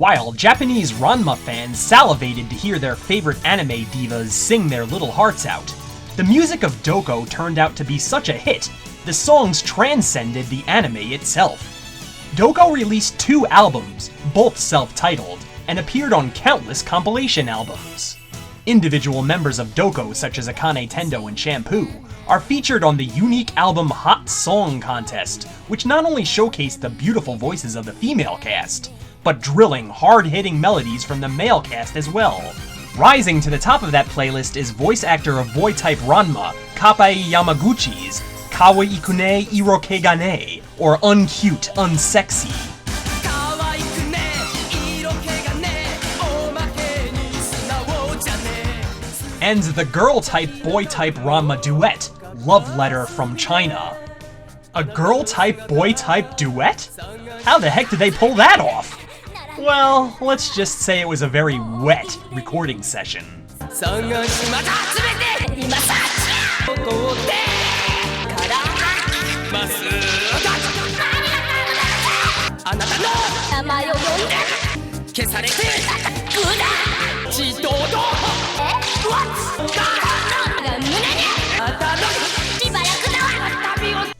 While Japanese Ranma fans salivated to hear their favorite anime divas sing their little hearts out, the music of Doco turned out to be such a hit, the songs transcended the anime itself. Doco released 2 albums, both self-titled, and appeared on countless compilation albums. Individual members of Doco such as Akane Tendo and Shampoo are featured on the unique album Hot Song Contest, which not only showcased the beautiful voices of the female cast, but drilling, hard-hitting melodies from the male cast as well. Rising to the top of that playlist is voice actor of boy-type Ranma, Kappai Yamaguchi's Kawaii Kune Iroke Gane, or Uncute, Unsexy. And the girl-type, boy-type Ranma duet, Love Letter from China. A girl-type, boy-type duet? How the heck did they pull that off? Well, let's just say it was a very wet recording session.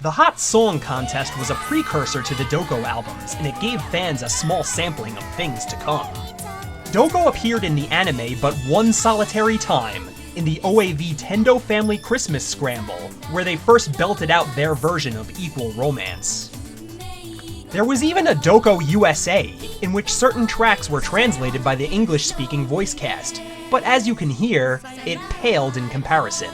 The Hot Song Contest was a precursor to the Doco albums, and it gave fans a small sampling of things to come. Doco appeared in the anime but one solitary time, in the OAV Tendo Family Christmas Scramble, where they first belted out their version of Equal Romance. There was even a Doco USA, in which certain tracks were translated by the English-speaking voice cast, but as you can hear, it paled in comparison.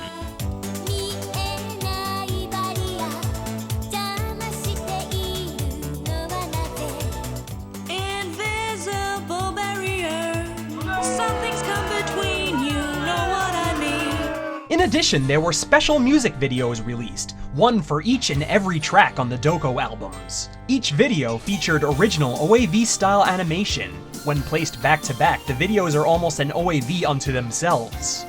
In addition, there were special music videos released, one for each and every track on the Doco albums. Each video featured original OAV-style animation. When placed back to back, the videos are almost an OAV unto themselves.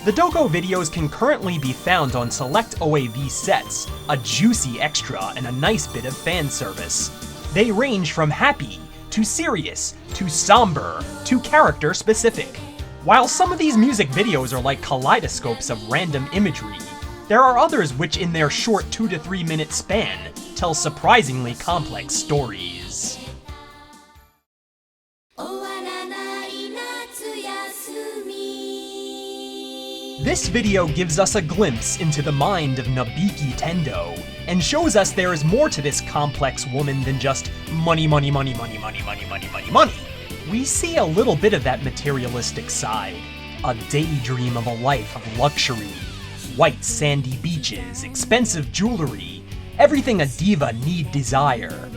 The Doco videos can currently be found on select OAV sets, a juicy extra and a nice bit of fan service. They range from happy, to serious, to somber, to character specific. While some of these music videos are like kaleidoscopes of random imagery, there are others which in their short 2 to 3 minute span tell surprisingly complex stories. This video gives us a glimpse into the mind of Nabiki Tendo, and shows us there is more to this complex woman than just money, money, money, money, money, money, money, money, money. We see a little bit of that materialistic side, a daydream of a life of luxury, white sandy beaches, expensive jewelry, everything a diva need desire.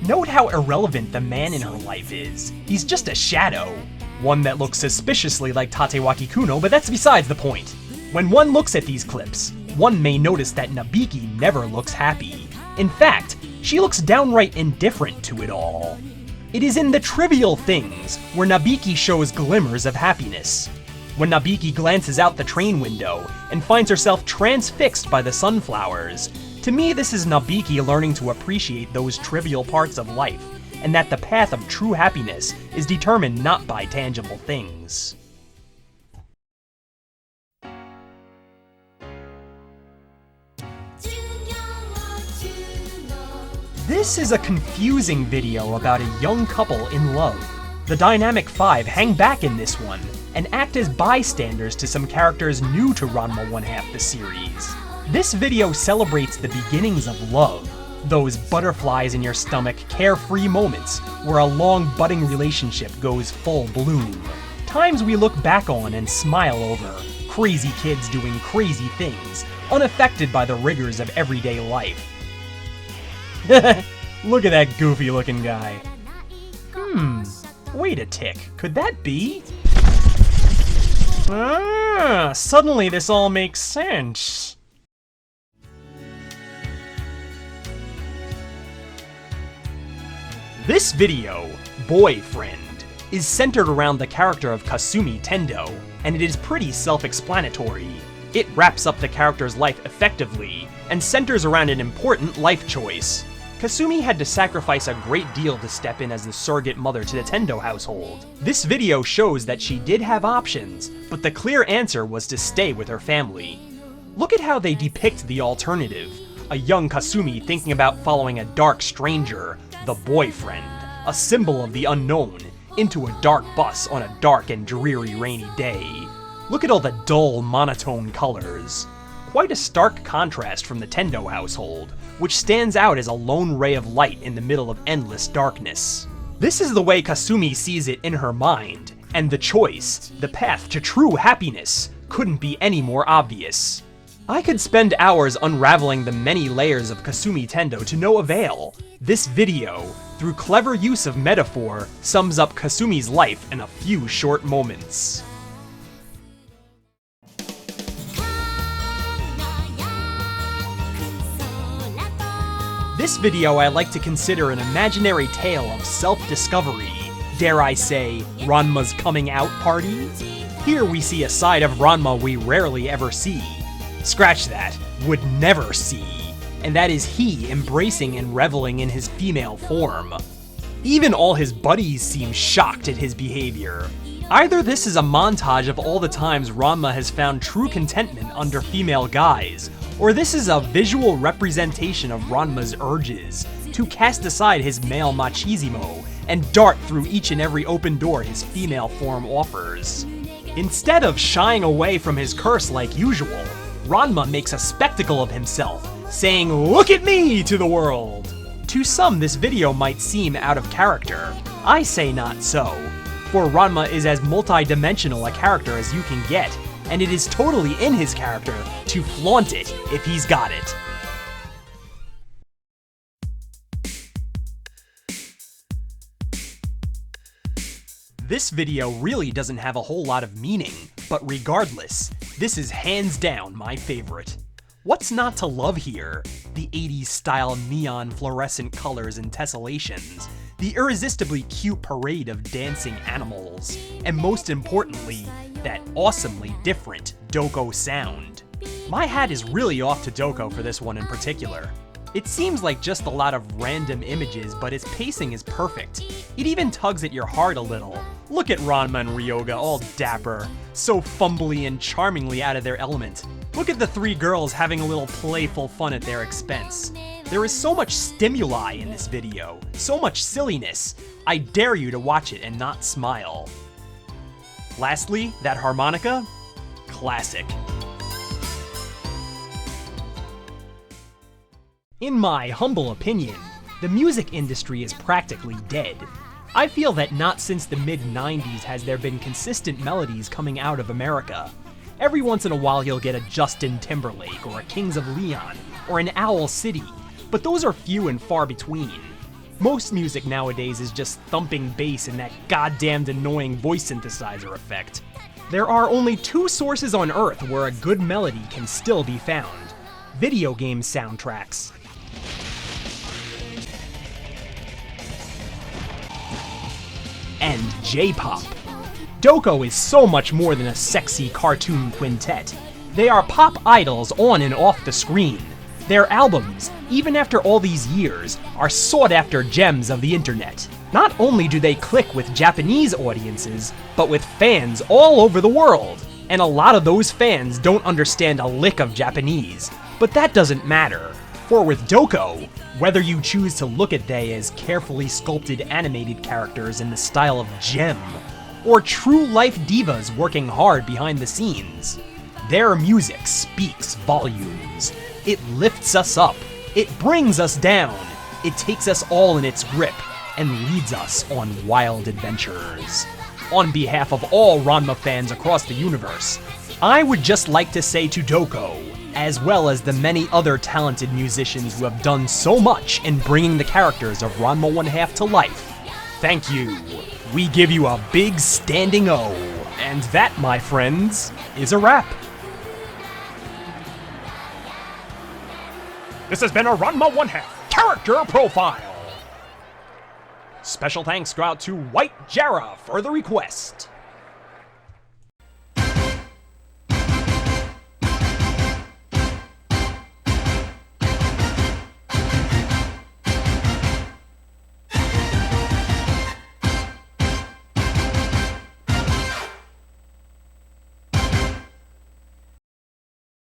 Note how irrelevant the man in her life is. He's just a shadow, one that looks suspiciously like Tatewaki Kuno, but that's besides the point. When one looks at these clips, one may notice that Nabiki never looks happy. In fact, she looks downright indifferent to it all. It is in the trivial things where Nabiki shows glimmers of happiness. When Nabiki glances out the train window and finds herself transfixed by the sunflowers, to me this is Nabiki learning to appreciate those trivial parts of life, and that the path of true happiness is determined not by tangible things. This is a confusing video about a young couple in love. The Dynamic 5 hang back in this one, and act as bystanders to some characters new to Ranma 1/2 the series. This video celebrates the beginnings of love, those butterflies in your stomach carefree moments where a long budding relationship goes full bloom. Times we look back on and smile over, crazy kids doing crazy things, unaffected by the rigors of everyday life. Look at that goofy looking guy. Wait a tick, could that be? Suddenly this all makes sense. This video, Boyfriend, is centered around the character of Kasumi Tendo, and it is pretty self-explanatory. It wraps up the character's life effectively, and centers around an important life choice. Kasumi had to sacrifice a great deal to step in as the surrogate mother to the Tendo household. This video shows that she did have options, but the clear answer was to stay with her family. Look at how they depict the alternative. A young Kasumi thinking about following a dark stranger, the boyfriend, a symbol of the unknown, into a dark bus on a dark and dreary rainy day. Look at all the dull, monotone colors. Quite a stark contrast from the Tendo household, which stands out as a lone ray of light in the middle of endless darkness. This is the way Kasumi sees it in her mind, and the choice, the path to true happiness, couldn't be any more obvious. I could spend hours unraveling the many layers of Kasumi Tendo to no avail. This video, through clever use of metaphor, sums up Kasumi's life in a few short moments. This video I like to consider an imaginary tale of self-discovery, dare I say, Ranma's coming out party? Here we see a side of Ranma we rarely ever see. Scratch that, would never see. And that is he embracing and reveling in his female form. Even all his buddies seem shocked at his behavior. Either this is a montage of all the times Ranma has found true contentment under female guise, or this is a visual representation of Ranma's urges to cast aside his male machismo and dart through each and every open door his female form offers. Instead of shying away from his curse like usual, Ranma makes a spectacle of himself, saying, "Look at me!" to the world. To some, this video might seem out of character. I say not so, for Ranma is as multi-dimensional a character as you can get, and it is totally in his character to flaunt it if he's got it. This video really doesn't have a whole lot of meaning, but regardless, this is hands down my favorite. What's not to love here? The 80s style neon fluorescent colors and tessellations, the irresistibly cute parade of dancing animals, and most importantly, that awesomely different Doco sound. My hat is really off to Doco for this one in particular. It seems like just a lot of random images, but its pacing is perfect. It even tugs at your heart a little. Look at Ranma and Ryoga all dapper, so fumbly and charmingly out of their element. Look at the three girls having a little playful fun at their expense. There is so much stimuli in this video, so much silliness. I dare you to watch it and not smile. Lastly, that harmonica? Classic. In my humble opinion, the music industry is practically dead. I feel that not since the mid-90s has there been consistent melodies coming out of America. Every once in a while you'll get a Justin Timberlake, or a Kings of Leon, or an Owl City, but those are few and far between. Most music nowadays is just thumping bass and that goddamned annoying voice synthesizer effect. There are only two sources on Earth where a good melody can still be found: video game soundtracks. And J-pop. Doco is so much more than a sexy cartoon quintet. They are pop idols on and off the screen. Their albums, even after all these years, are sought-after gems of the internet. Not only do they click with Japanese audiences, but with fans all over the world. And a lot of those fans don't understand a lick of Japanese, but that doesn't matter. For with Doco, whether you choose to look at they as carefully sculpted animated characters in the style of Gem, or true-life divas working hard behind the scenes, their music speaks volumes. It lifts us up, it brings us down, it takes us all in its grip, and leads us on wild adventures. On behalf of all Ranma fans across the universe, I would just like to say to Doco, as well as the many other talented musicians who have done so much in bringing the characters of Ranma 1/2 to life, thank you. We give you a big standing O. And that, my friends, is a wrap. This has been a Ranma 1/2 character profile. Special thanks go out to White Jara for the request.